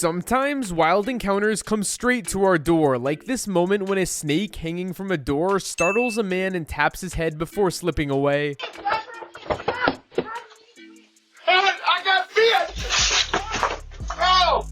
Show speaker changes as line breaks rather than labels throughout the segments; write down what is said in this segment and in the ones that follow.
Sometimes wild encounters come straight to our door, like this moment when a snake hanging from a door startles a man and taps his head before slipping away.
I got bit! Oh!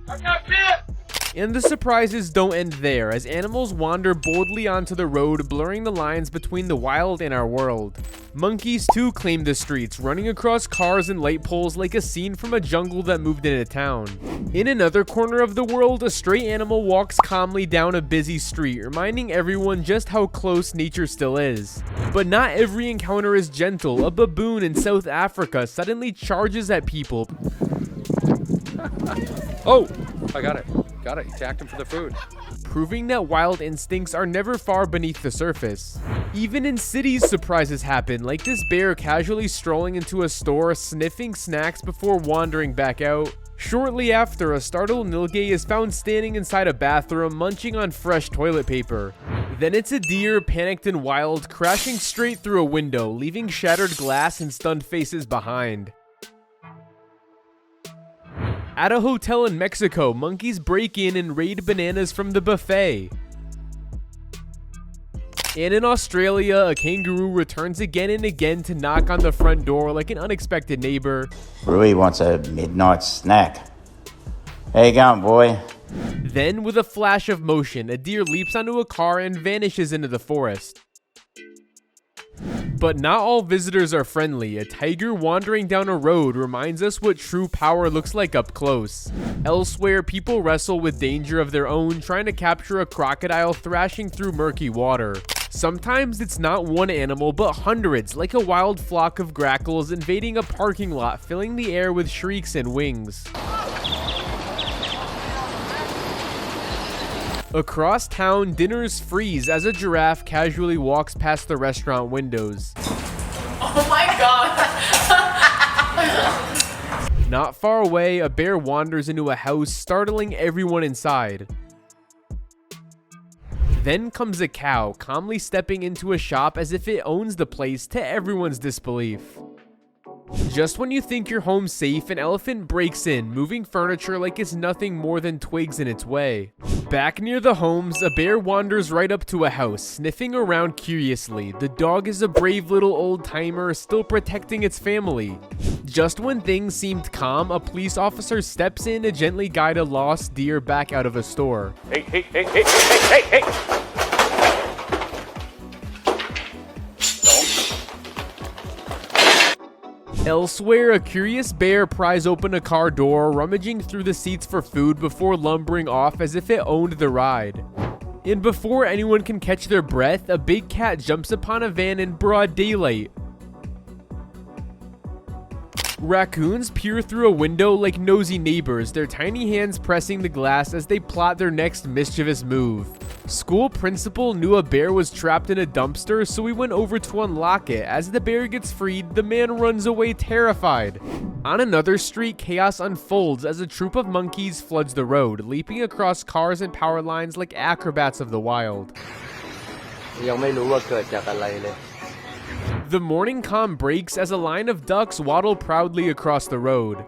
I got bit!
And the surprises don't end there, as animals wander boldly onto the road, blurring the lines between the wild and our world. Monkeys too claim the streets, running across cars and light poles like a scene from a jungle that moved into town. In another corner of the world, a stray animal walks calmly down a busy street, reminding everyone just how close nature still is. But not every encounter is gentle. A baboon in South Africa suddenly charges at people.
Oh, I got it. Got it. You attacked him for the food.
Proving that wild instincts are never far beneath the surface. Even in cities, surprises happen, like this bear casually strolling into a store, sniffing snacks before wandering back out. Shortly after, a startled nilgai is found standing inside a bathroom, munching on fresh toilet paper. Then it's a deer, panicked and wild, crashing straight through a window, leaving shattered glass and stunned faces behind. At a hotel in Mexico, monkeys break in and raid bananas from the buffet. And in Australia, a kangaroo returns again and again to knock on the front door like an unexpected neighbor.
Rui wants a midnight snack. How you going, boy?
Then, with a flash of motion, a deer leaps onto a car and vanishes into the forest. But not all visitors are friendly. A tiger wandering down a road reminds us what true power looks like up close. Elsewhere, people wrestle with danger of their own, trying to capture a crocodile thrashing through murky water. Sometimes it's not one animal, but hundreds, like a wild flock of grackles invading a parking lot, filling the air with shrieks and wings. Across town, dinners freeze as a giraffe casually walks past the restaurant windows.
Oh my god!
Not far away, a bear wanders into a house, startling everyone inside. Then comes a cow, calmly stepping into a shop as if it owns the place, to everyone's disbelief. Just when you think you're home safe, an elephant breaks in, moving furniture like it's nothing more than twigs in its way. Back near the homes, a bear wanders right up to a house, sniffing around curiously. The dog is a brave little old-timer, still protecting its family. Just when things seemed calm, a police officer steps in to gently guide a lost deer back out of a store.
Hey!
Elsewhere, a curious bear pries open a car door, rummaging through the seats for food before lumbering off as if it owned the ride. And before anyone can catch their breath, a big cat jumps upon a van in broad daylight. Raccoons peer through a window like nosy neighbors, their tiny hands pressing the glass as they plot their next mischievous move. School principal knew a bear was trapped in a dumpster, so we went over to unlock it. As the bear gets freed, the man runs away terrified. On another street, chaos unfolds as a troop of monkeys floods the road, leaping across cars and power lines like acrobats of the wild.
ยังไม่รู้ว่าเกิดจากอะไรเลย
The morning calm breaks as a line of ducks waddle proudly across the road.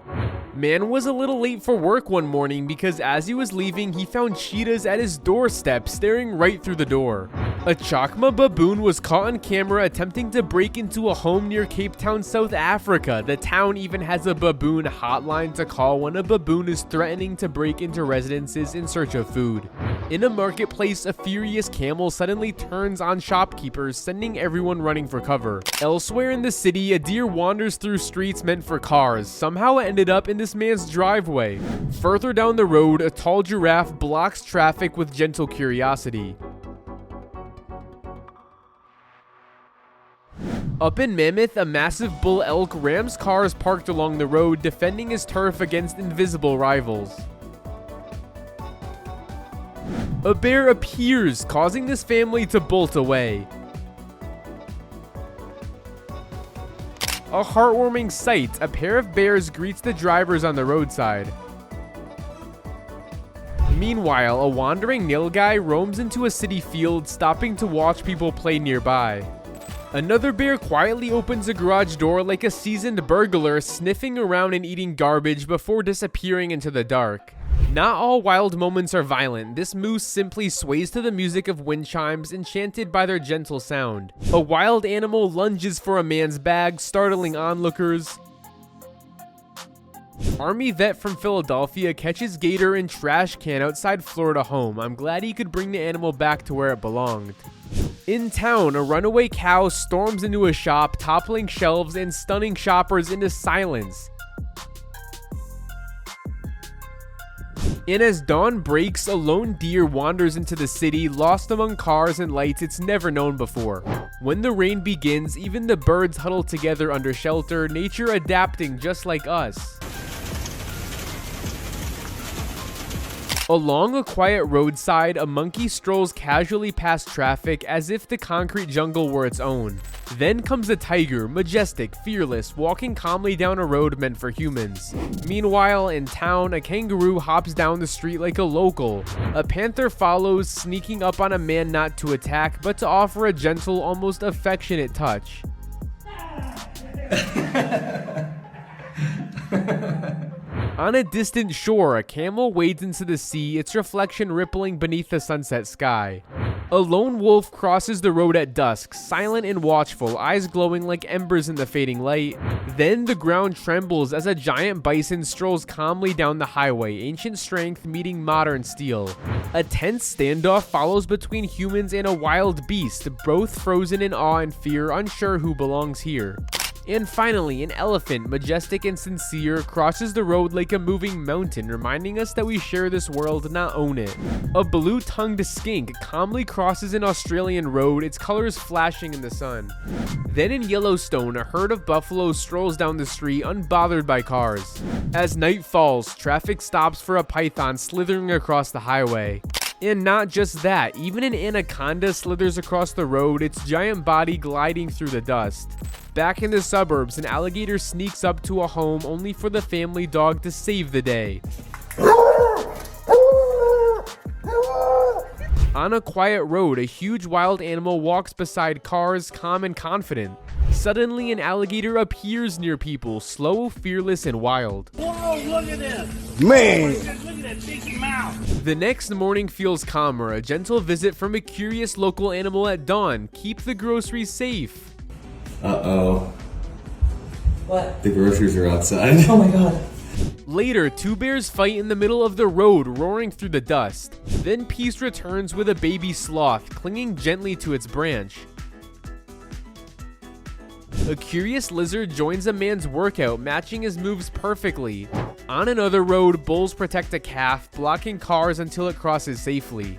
Man was a little late for work one morning because as he was leaving, he found cheetahs at his doorstep staring right through the door. A chakma baboon was caught on camera attempting to break into a home near Cape Town, South Africa. The town even has a baboon hotline to call when a baboon is threatening to break into residences in search of food. In a marketplace, a furious camel suddenly turns on shopkeepers, sending everyone running for cover. Elsewhere in the city, a deer wanders through streets meant for cars. Somehow it ended up in this man's driveway. Further down the road, a tall giraffe blocks traffic with gentle curiosity. Up in Mammoth, a massive bull elk rams cars parked along the road, defending his turf against invisible rivals. A bear appears, causing this family to bolt away. A heartwarming sight, a pair of bears greets the drivers on the roadside. Meanwhile, a wandering nilgai roams into a city field, stopping to watch people play nearby. Another bear quietly opens a garage door like a seasoned burglar, sniffing around and eating garbage before disappearing into the dark. Not all wild moments are violent. This moose simply sways to the music of wind chimes, enchanted by their gentle sound. A wild animal lunges for a man's bag, startling onlookers. Army vet from Philadelphia catches gator in trash can outside Florida home. I'm glad he could bring the animal back to where it belonged. In town, a runaway cow storms into a shop, toppling shelves and stunning shoppers into silence. And as dawn breaks, a lone deer wanders into the city, lost among cars and lights it's never known before. When the rain begins, even the birds huddle together under shelter, nature adapting just like us. Along a quiet roadside, a monkey strolls casually past traffic as if the concrete jungle were its own. Then comes a tiger, majestic, fearless, walking calmly down a road meant for humans. Meanwhile, in town, a kangaroo hops down the street like a local. A panther follows, sneaking up on a man not to attack, but to offer a gentle, almost affectionate touch. On a distant shore, a camel wades into the sea, its reflection rippling beneath the sunset sky. A lone wolf crosses the road at dusk, silent and watchful, eyes glowing like embers in the fading light. Then the ground trembles as a giant bison strolls calmly down the highway, ancient strength meeting modern steel. A tense standoff follows between humans and a wild beast, both frozen in awe and fear, unsure who belongs here. And finally, an elephant, majestic and sincere, crosses the road like a moving mountain, reminding us that we share this world, not own it. A blue-tongued skink calmly crosses an Australian road, its colors flashing in the sun. Then in Yellowstone, a herd of buffalo strolls down the street, unbothered by cars. As night falls, traffic stops for a python slithering across the highway. And not just that, even an anaconda slithers across the road, its giant body gliding through the dust. Back in the suburbs, an alligator sneaks up to a home only for the family dog to save the day. On a quiet road, a huge wild animal walks beside cars, calm and confident. Suddenly, an alligator appears near people, slow, fearless, and wild.
Whoa, look at this!
Man!
Look at that cheeky mouth!
The next morning feels calmer, a gentle visit from a curious local animal at dawn. Keep the groceries safe.
Uh-oh.
What?
The groceries are outside.
Oh my god.
Later, two bears fight in the middle of the road, roaring through the dust. Then peace returns with a baby sloth, clinging gently to its branch. A curious lizard joins a man's workout, matching his moves perfectly. On another road, bulls protect a calf, blocking cars until it crosses safely.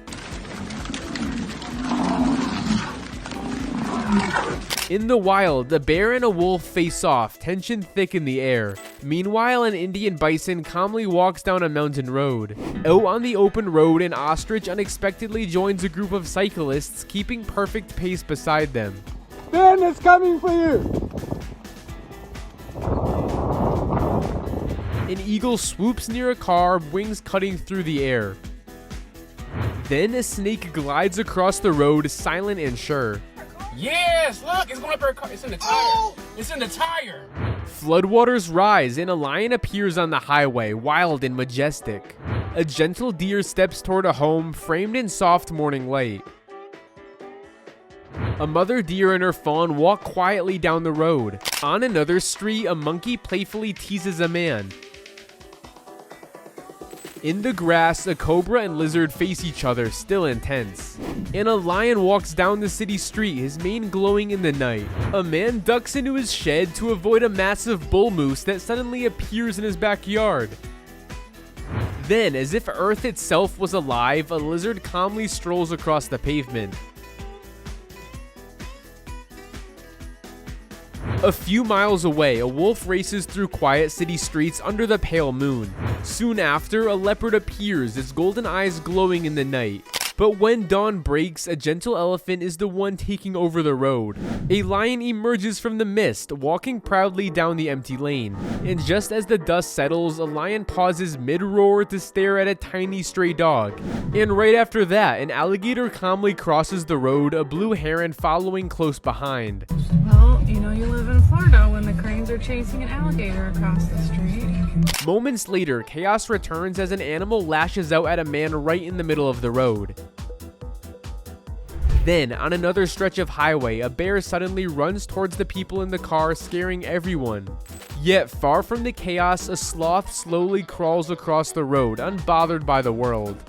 In the wild, the bear and a wolf face off, tension thick in the air. Meanwhile, an Indian bison calmly walks down a mountain road. Out on the open road, an ostrich unexpectedly joins a group of cyclists, keeping perfect pace beside them.
Ben is coming for you!
An eagle swoops near a car, wings cutting through the air. Then a snake glides across the road, silent and sure.
Yes, look, it's going up her car. It's in the tire. It's in the tire.
Floodwaters rise and a lion appears on the highway, wild and majestic. A gentle deer steps toward a home framed in soft morning light. A mother deer and her fawn walk quietly down the road. On another street, a monkey playfully teases a man. In the grass, a cobra and lizard face each other, still intense. And a lion walks down the city street, his mane glowing in the night. A man ducks into his shed to avoid a massive bull moose that suddenly appears in his backyard. Then, as if Earth itself was alive, a lizard calmly strolls across the pavement. A few miles away, a wolf races through quiet city streets under the pale moon. Soon after, a leopard appears, its golden eyes glowing in the night. But when dawn breaks, a gentle elephant is the one taking over the road. A lion emerges from the mist, walking proudly down the empty lane. And just as the dust settles, a lion pauses mid-roar to stare at a tiny stray dog. And right after that, an alligator calmly crosses the road, a blue heron following close behind.
Well, you know you live in Florida when the cranes are chasing an alligator across the street.
Moments later, chaos returns as an animal lashes out at a man right in the middle of the road. Then, on another stretch of highway, a bear suddenly runs towards the people in the car, scaring everyone. Yet, far from the chaos, a sloth slowly crawls across the road, unbothered by the world.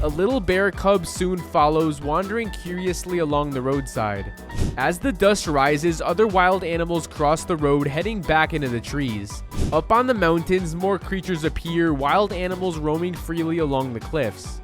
A little bear cub soon follows, wandering curiously along the roadside. As the dust rises, other wild animals cross the road, heading back into the trees. Up on the mountains, more creatures appear, wild animals roaming freely along the cliffs.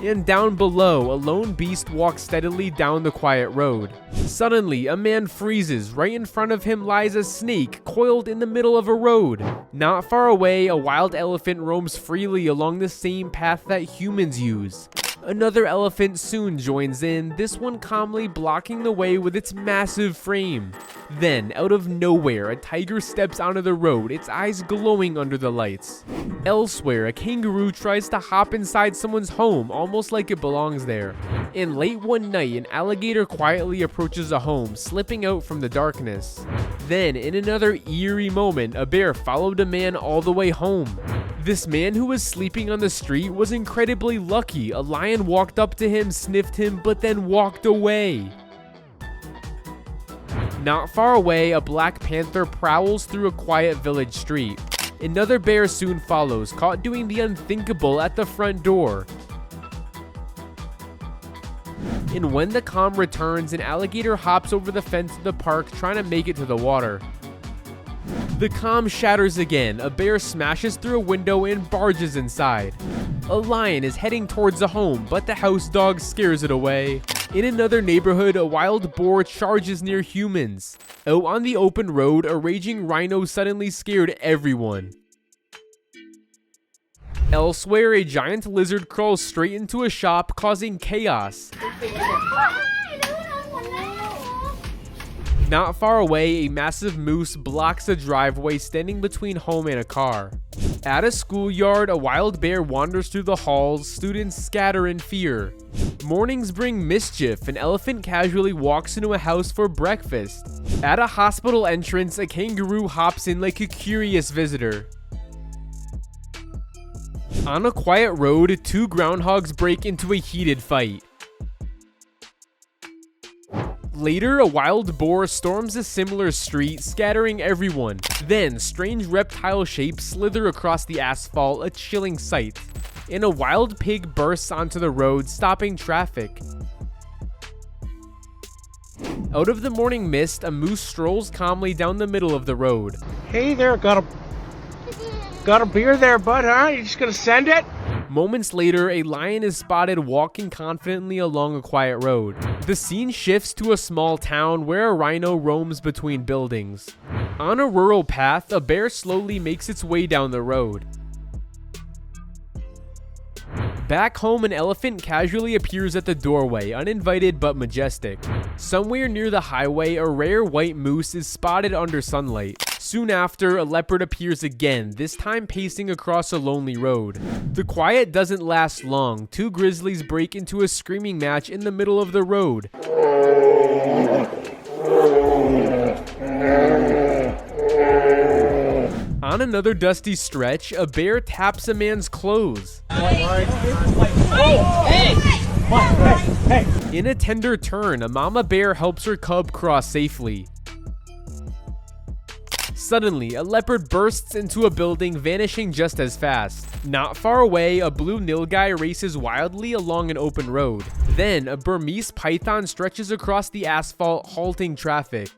And down below, a lone beast walks steadily down the quiet road. Suddenly, a man freezes. Right in front of him lies a snake, coiled in the middle of a road. Not far away, a wild elephant roams freely along the same path that humans use. Another elephant soon joins in, this one calmly blocking the way with its massive frame. Then, out of nowhere, a tiger steps onto the road, its eyes glowing under the lights. Elsewhere, a kangaroo tries to hop inside someone's home, almost like it belongs there. And late one night, an alligator quietly approaches a home, slipping out from the darkness. Then, in another eerie moment, a bear followed a man all the way home. This man who was sleeping on the street was incredibly lucky. A lion walked up to him, sniffed him, but then walked away. Not far away, a black panther prowls through a quiet village street. Another bear soon follows, caught doing the unthinkable at the front door. And when the calm returns, an alligator hops over the fence of the park, trying to make it to the water. The calm shatters again, a bear smashes through a window and barges inside. A lion is heading towards a home, but the house dog scares it away. In another neighborhood, a wild boar charges near humans. Out on the open road, a raging rhino suddenly scared everyone. Elsewhere, a giant lizard crawls straight into a shop, causing chaos. Not far away, a massive moose blocks a driveway, standing between home and a car. At a schoolyard, a wild bear wanders through the halls, students scatter in fear. Mornings bring mischief, an elephant casually walks into a house for breakfast. At a hospital entrance, a kangaroo hops in like a curious visitor. On a quiet road, two groundhogs break into a heated fight. Later, a wild boar storms a similar street, scattering everyone. Then, strange reptile shapes slither across the asphalt, a chilling sight. And a wild pig bursts onto the road, stopping traffic. Out of the morning mist, a moose strolls calmly down the middle of the road.
Hey there, got a beer there, bud, huh? You just gonna send it?
Moments later, a lion is spotted walking confidently along a quiet road. The scene shifts to a small town where a rhino roams between buildings. On a rural path, a bear slowly makes its way down the road. Back home, an elephant casually appears at the doorway, uninvited but majestic. Somewhere near the highway, a rare white moose is spotted under sunlight. Soon after, a leopard appears again, this time pacing across a lonely road. The quiet doesn't last long. Two grizzlies break into a screaming match in the middle of the road. On another dusty stretch, a bear taps a man's clothes. In a tender turn, a mama bear helps her cub cross safely. Suddenly, a leopard bursts into a building, vanishing just as fast. Not far away, a blue nilgai races wildly along an open road. Then, a Burmese python stretches across the asphalt, halting traffic.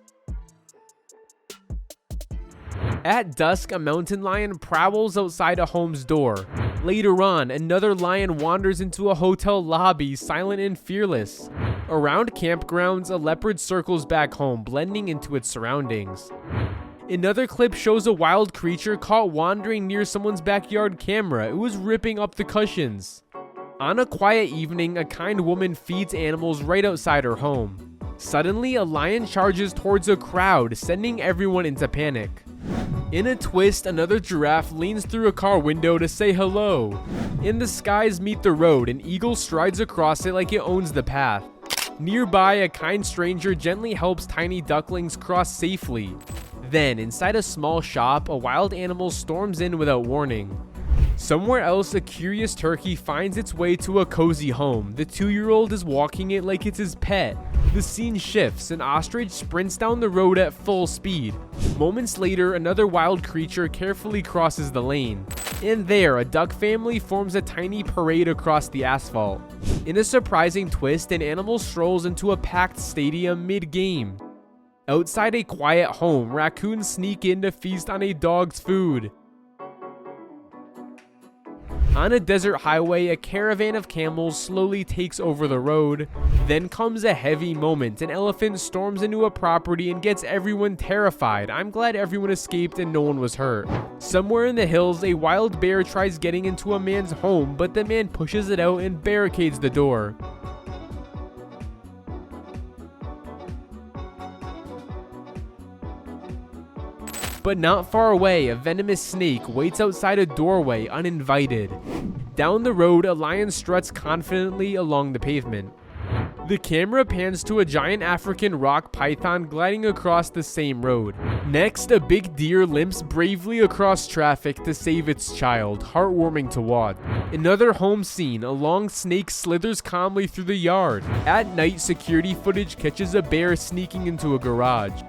At dusk, a mountain lion prowls outside a home's door. Later on, another lion wanders into a hotel lobby, silent and fearless. Around campgrounds, a leopard circles back home, blending into its surroundings. Another clip shows a wild creature caught wandering near someone's backyard camera. It was ripping up the cushions. On a quiet evening, a kind woman feeds animals right outside her home. Suddenly, a lion charges towards a crowd, sending everyone into panic. In a twist, another giraffe leans through a car window to say hello. In the skies meet the road, an eagle strides across it like it owns the path. Nearby, a kind stranger gently helps tiny ducklings cross safely. Then, inside a small shop, a wild animal storms in without warning. Somewhere else, a curious turkey finds its way to a cozy home. The 2-year-old is walking it like it's his pet. The scene shifts, an ostrich sprints down the road at full speed. Moments later, another wild creature carefully crosses the lane. And there, a duck family forms a tiny parade across the asphalt. In a surprising twist, an animal strolls into a packed stadium mid-game. Outside a quiet home, raccoons sneak in to feast on a dog's food. On a desert highway, a caravan of camels slowly takes over the road. Then comes a heavy moment. An elephant storms into a property and gets everyone terrified. I'm glad everyone escaped and no one was hurt. Somewhere in the hills, a wild bear tries getting into a man's home, but the man pushes it out and barricades the door. But not far away, a venomous snake waits outside a doorway uninvited. Down the road, a lion struts confidently along the pavement. The camera pans to a giant African rock python gliding across the same road. Next, a big deer limps bravely across traffic to save its child, heartwarming to watch. Another home scene, a long snake slithers calmly through the yard. At night, security footage catches a bear sneaking into a garage.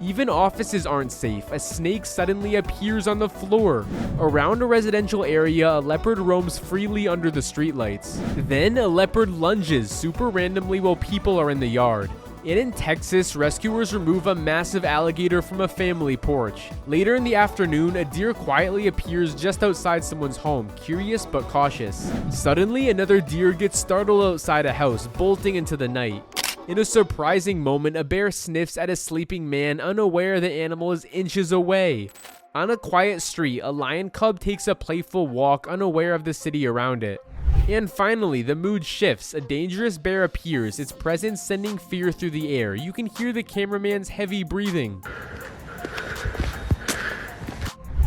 Even offices aren't safe. A snake suddenly appears on the floor. Around a residential area, a leopard roams freely under the streetlights. Then a leopard lunges super randomly while people are in the yard. And in Texas, rescuers remove a massive alligator from a family porch. Later in the afternoon, a deer quietly appears just outside someone's home, curious but cautious. Suddenly, another deer gets startled outside a house, bolting into the night. In a surprising moment, a bear sniffs at a sleeping man, unaware the animal is inches away. On a quiet street, a lion cub takes a playful walk, unaware of the city around it. And finally, the mood shifts. A dangerous bear appears, its presence sending fear through the air. You can hear the cameraman's heavy breathing.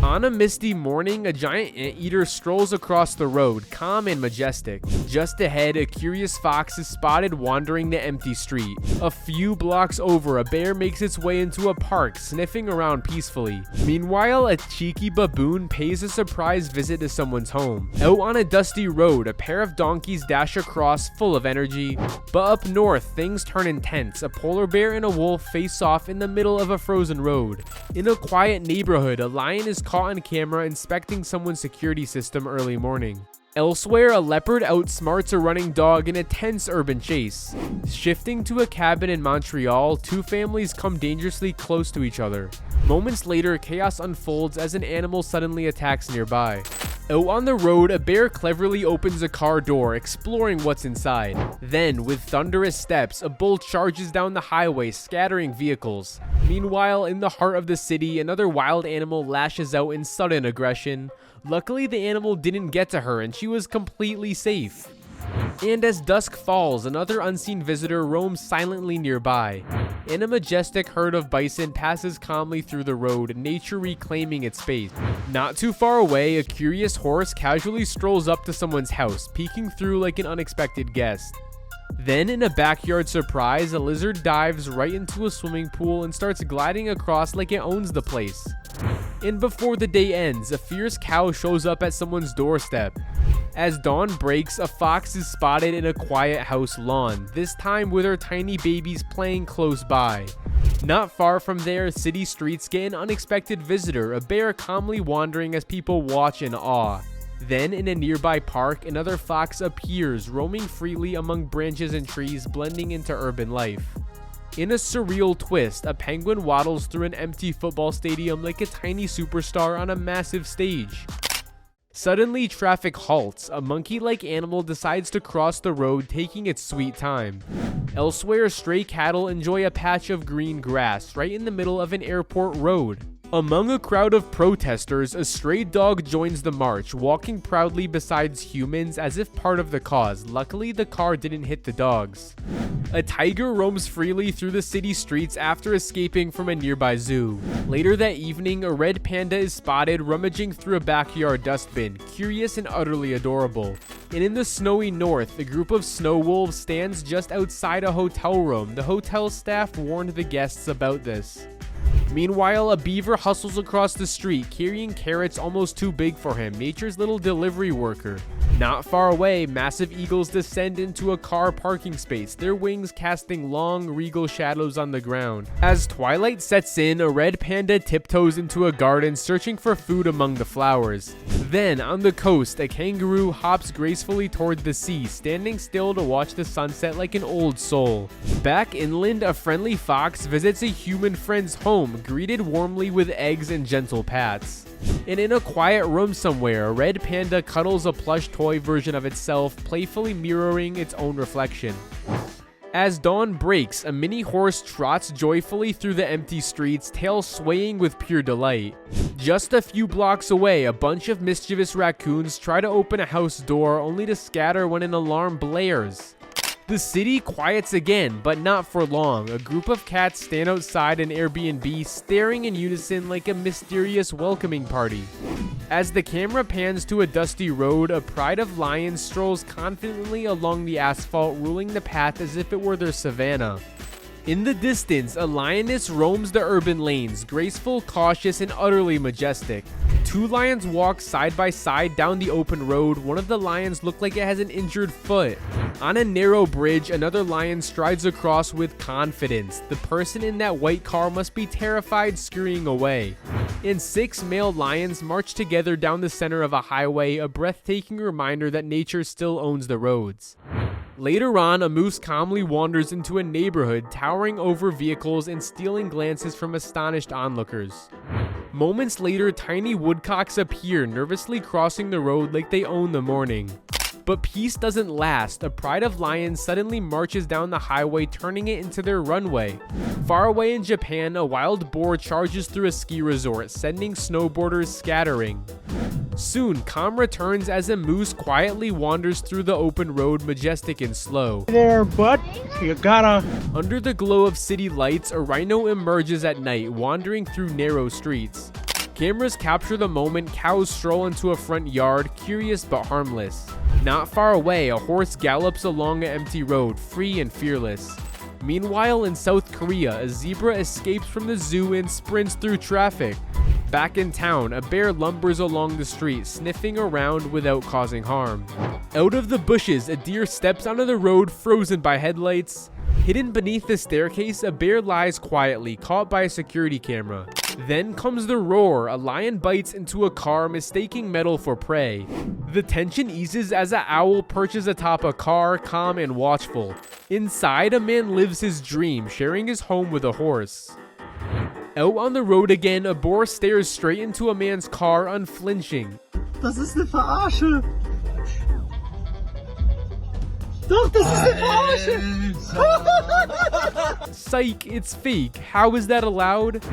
On a misty morning, a giant anteater strolls across the road, calm and majestic. Just ahead, a curious fox is spotted wandering the empty street. A few blocks over, a bear makes its way into a park, sniffing around peacefully. Meanwhile, a cheeky baboon pays a surprise visit to someone's home. Out on a dusty road, a pair of donkeys dash across, full of energy. But up north, things turn intense. A polar bear and a wolf face off in the middle of a frozen road. In a quiet neighborhood, a lion is caught on camera inspecting someone's security system early morning. Elsewhere, a leopard outsmarts a running dog in a tense urban chase. Shifting to a cabin in Montreal, two families come dangerously close to each other. Moments later, chaos unfolds as an animal suddenly attacks nearby. Out on the road, a bear cleverly opens a car door, exploring what's inside. Then, with thunderous steps, a bull charges down the highway, scattering vehicles. Meanwhile, in the heart of the city, another wild animal lashes out in sudden aggression. Luckily, the animal didn't get to her, and she was completely safe. And as dusk falls, another unseen visitor roams silently nearby. And a majestic herd of bison passes calmly through the road, nature reclaiming its space. Not too far away, a curious horse casually strolls up to someone's house, peeking through like an unexpected guest. Then, in a backyard surprise, a lizard dives right into a swimming pool and starts gliding across like it owns the place. And before the day ends, a fierce cow shows up at someone's doorstep. As dawn breaks, a fox is spotted in a quiet house lawn, this time with her tiny babies playing close by. Not far from there, city streets get an unexpected visitor, a bear calmly wandering as people watch in awe. Then, in a nearby park, another fox appears, roaming freely among branches and trees, blending into urban life. In a surreal twist, a penguin waddles through an empty football stadium like a tiny superstar on a massive stage. Suddenly, traffic halts. A monkey-like animal decides to cross the road, taking its sweet time. Elsewhere, stray cattle enjoy a patch of green grass right in the middle of an airport road. Among a crowd of protesters, a stray dog joins the march, walking proudly beside humans as if part of the cause. Luckily, the car didn't hit the dogs. A tiger roams freely through the city streets after escaping from a nearby zoo. Later that evening, a red panda is spotted rummaging through a backyard dustbin, curious and utterly adorable. And in the snowy north, a group of snow wolves stands just outside a hotel room. The hotel staff warned the guests about this. Meanwhile, a beaver hustles across the street, carrying carrots almost too big for him, nature's little delivery worker. Not far away, massive eagles descend into a car parking space, their wings casting long, regal shadows on the ground. As twilight sets in, a red panda tiptoes into a garden, searching for food among the flowers. Then, on the coast, a kangaroo hops gracefully toward the sea, standing still to watch the sunset like an old soul. Back inland, a friendly fox visits a human friend's home, greeted warmly with eggs and gentle pats. And in a quiet room somewhere, a red panda cuddles a plush toy version of itself, playfully mirroring its own reflection. As dawn breaks, a mini horse trots joyfully through the empty streets, tail swaying with pure delight. Just a few blocks away, a bunch of mischievous raccoons try to open a house door, only to scatter when an alarm blares. The city quiets again, but not for long. A group of cats stand outside an Airbnb, staring in unison like a mysterious welcoming party. As the camera pans to a dusty road, a pride of lions strolls confidently along the asphalt, ruling the path as if it were their savanna. In the distance, a lioness roams the urban lanes, graceful, cautious, and utterly majestic. Two lions walk side by side down the open road. One of the lions looks like it has an injured foot. On a narrow bridge, another lion strides across with confidence. The person in that white car must be terrified, scurrying away. And 6 male lions march together down the center of a highway, a breathtaking reminder that nature still owns the roads. Later on, a moose calmly wanders into a neighborhood, towering over vehicles and stealing glances from astonished onlookers. Moments later, tiny woodcocks appear, nervously crossing the road like they own the morning. But peace doesn't last. A pride of lions suddenly marches down the highway, turning it into their runway. Far away in Japan, a wild boar charges through a ski resort, sending snowboarders scattering. Soon, calm returns as a moose quietly wanders through the open road, majestic and slow.
Hey there, bud. You gotta...
Under the glow of city lights, a rhino emerges at night, wandering through narrow streets. Cameras capture the moment cows stroll into a front yard, curious but harmless. Not far away, a horse gallops along an empty road, free and fearless. Meanwhile, in South Korea, a zebra escapes from the zoo and sprints through traffic. Back in town, a bear lumbers along the street, sniffing around without causing harm. Out of the bushes, a deer steps onto the road, frozen by headlights. Hidden beneath the staircase, a bear lies quietly, caught by a security camera. Then comes the roar. A lion bites into a car, mistaking metal for prey. The tension eases as an owl perches atop a car, calm and watchful. Inside, a man lives his dream, sharing his home with a horse. Out on the road again, a boar stares straight into a man's car, unflinching.
Das ist eine Verarsche. Doch, das ist eine Verarsche.
Psych, it's fake. How is that allowed?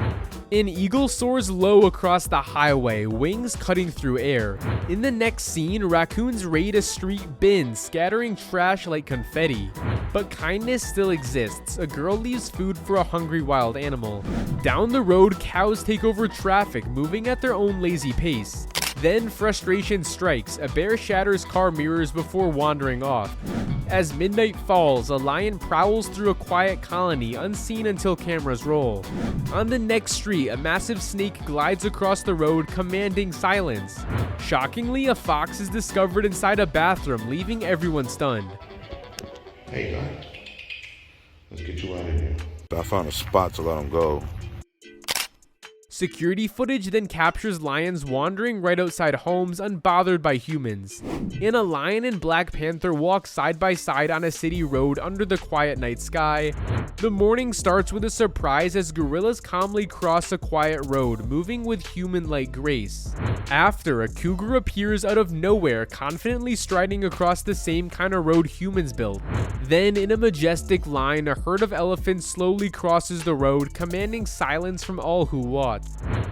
An eagle soars low across the highway, wings cutting through air. In the next scene, raccoons raid a street bin, scattering trash like confetti. But kindness still exists. A girl leaves food for a hungry wild animal. Down the road, cows take over traffic, moving at their own lazy pace. Then frustration strikes. A bear shatters car mirrors before wandering off. As midnight falls, a lion prowls through a quiet colony, unseen until cameras roll. On the next street, a massive snake glides across the road, commanding silence. Shockingly, a fox is discovered inside a bathroom, leaving everyone stunned.
Hey, guy. Let's get you out of here. I found a spot to let him go.
Security footage then captures lions wandering right outside homes, unbothered by humans. And a lion and black panther walk side by side on a city road under the quiet night sky. The morning starts with a surprise as gorillas calmly cross a quiet road, moving with human-like grace. After, a cougar appears out of nowhere, confidently striding across the same kind of road humans built. Then, in a majestic line, a herd of elephants slowly crosses the road, commanding silence from all who watch.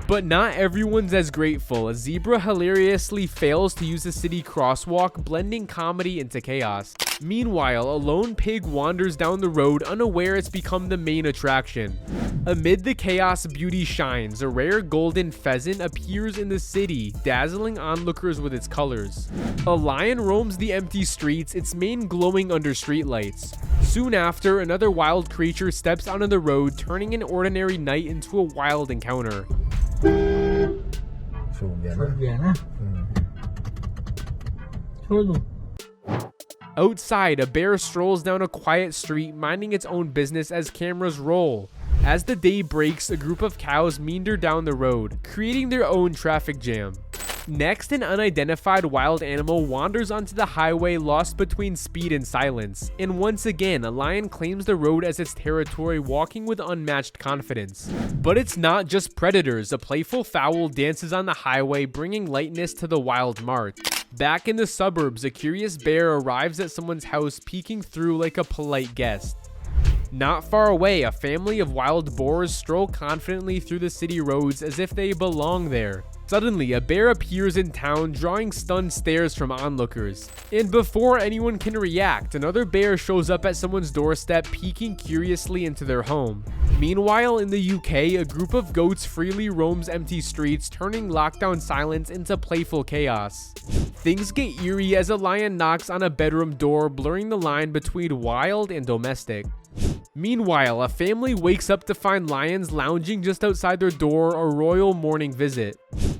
But not everyone's as grateful. A zebra hilariously fails to use a city crosswalk, blending comedy into chaos. Meanwhile, a lone pig wanders down the road, unaware it's become the main attraction. Amid the chaos, beauty shines. A rare golden pheasant appears in the city, dazzling onlookers with its colors. A lion roams the empty streets, its mane glowing under streetlights. Soon after, another wild creature steps onto the road, turning an ordinary night into a wild encounter. Outside, a bear strolls down a quiet street, minding its own business as cameras roll. As the day breaks, a group of cows meander down the road, creating their own traffic jam. Next, an unidentified wild animal wanders onto the highway, lost between speed and silence. And once again, a lion claims the road as its territory, walking with unmatched confidence. But it's not just predators. A playful fowl dances on the highway, bringing lightness to the wild march. Back in the suburbs, a curious bear arrives at someone's house, peeking through like a polite guest. Not far away, a family of wild boars stroll confidently through the city roads as if they belong there. Suddenly, a bear appears in town, drawing stunned stares from onlookers. And before anyone can react, another bear shows up at someone's doorstep, peeking curiously into their home. Meanwhile, in the UK, a group of goats freely roams empty streets, turning lockdown silence into playful chaos. Things get eerie as a lion knocks on a bedroom door, blurring the line between wild and domestic. Meanwhile, a family wakes up to find lions lounging just outside their door, a royal morning visit.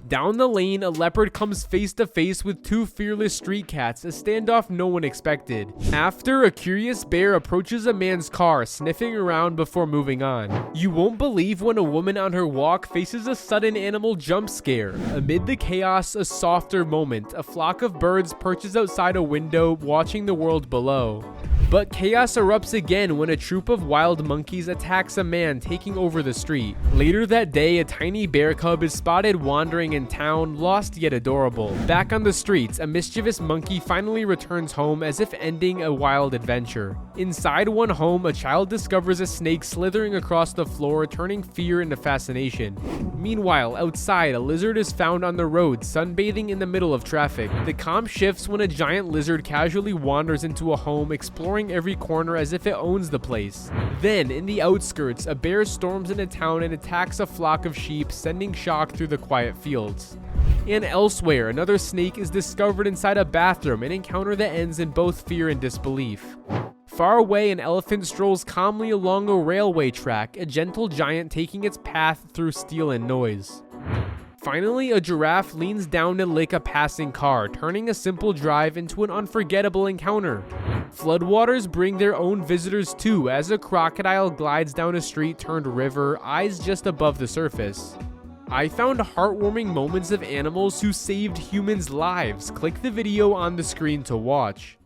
Down the lane, a leopard comes face to face with two fearless street cats, a standoff no one expected. After, a curious bear approaches a man's car, sniffing around before moving on. You won't believe when a woman on her walk faces a sudden animal jump scare. Amid the chaos, a softer moment. A flock of birds perches outside a window, watching the world below. But chaos erupts again when a troop of wild monkeys attacks a man taking over the street. Later that day, a tiny bear cub is spotted wandering in town, lost yet adorable. Back on the streets, a mischievous monkey finally returns home as if ending a wild adventure. Inside one home, a child discovers a snake slithering across the floor, turning fear into fascination. Meanwhile, outside, a lizard is found on the road, sunbathing in the middle of traffic. The calm shifts when a giant lizard casually wanders into a home, exploring every corner as if it owns the place. Then, in the outskirts, a bear storms into town and attacks a flock of sheep, sending shock through the quiet fields. And elsewhere, another snake is discovered inside a bathroom, an encounter that ends in both fear and disbelief. Far away, an elephant strolls calmly along a railway track, a gentle giant taking its path through steel and noise. Finally, a giraffe leans down to lick a passing car, turning a simple drive into an unforgettable encounter. Floodwaters bring their own visitors too, as a crocodile glides down a street turned river, eyes just above the surface. I found heartwarming moments of animals who saved humans' lives. Click the video on the screen to watch.